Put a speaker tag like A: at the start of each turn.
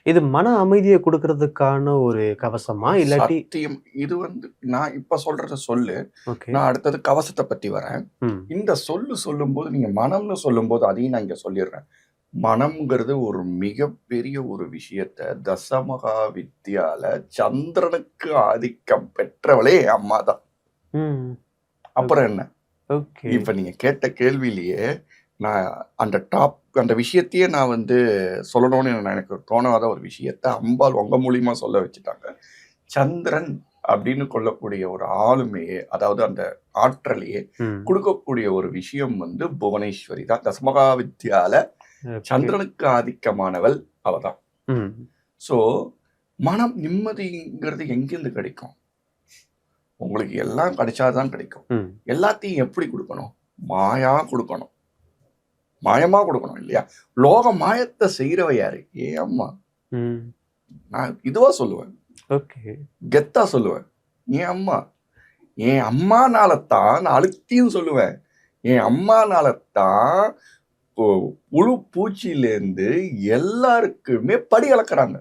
A: இது மன அமைதிய குடுக்குறதுக்கான ஒரு கவசமா? இல்லாட்டி
B: சத்தியம். இது நான் இப்ப சொல்றத சொல்லு.
A: ஓகே.
B: நான் அடுத்தது கவசத்த பத்தி வரேன்.
A: ம்.
B: இந்த சொல்லும்போது நீங்க மனம்னு சொல்லும்போது அதையும் நான் இங்க சொல்லிர்றேன். மனம்ங்கிறது ஒரு மிகப்பெரிய ஒரு விஷயத்த தசமகா வித்யால சந்திரனுக்கு ஆதிக்கம் பெற்றவளே என் அம்மா தான்.
A: ம்.
B: அப்புறம் என்ன?
A: ஓகே.
B: இப்ப நீங்க கேட்ட கேள்வியிலேயே நான் அந்த விஷயத்தையே நான் சொல்லணும்னு எனக்கு தோணாத ஒரு விஷயத்த அம்பாள் உங்க மூலியமா சொல்ல வச்சுட்டாங்க. சந்திரன் அப்படின்னு கொள்ளக்கூடிய ஒரு ஆளுமையே, அதாவது அந்த ஆற்றலையே
A: ம்.
B: குடுக்கக்கூடிய ஒரு விஷயம் புவனேஸ்வரி தான். தசமகா வித்யால
A: ஓகே.
B: சந்திரனுக்கு ஆதிக்கமானவள் அவ தான்.
A: ம்.
B: ஸோ, மனம் நிம்மதிங்கிறது எங்கேருந்து கிடைக்கும்? உங்களுக்கு எல்லாம் கிடைச்சா தான் கிடைக்கும்.
A: ம்.
B: எல்லாத்தையும் எப்படி குடுக்கணும்? மாயா குடுக்கணும். மாயமா குடுக்கணும் இல்லையா? லோக மாயத்த செய்றவ யாரு? என் அம்மா.
A: ம்.
B: நான் இதுவா சொல்லுவேன்.
A: ஓகே.
B: கெத்தா சொல்லுவேன். என் அம்மா. என் அம்மானால தான் நான் அழுத்தியும் சொல்லுவேன். என் அம்மானால தான் புழு பூச்சியிலேருந்து எல்லாருக்குமே படி அளக்குறாங்க.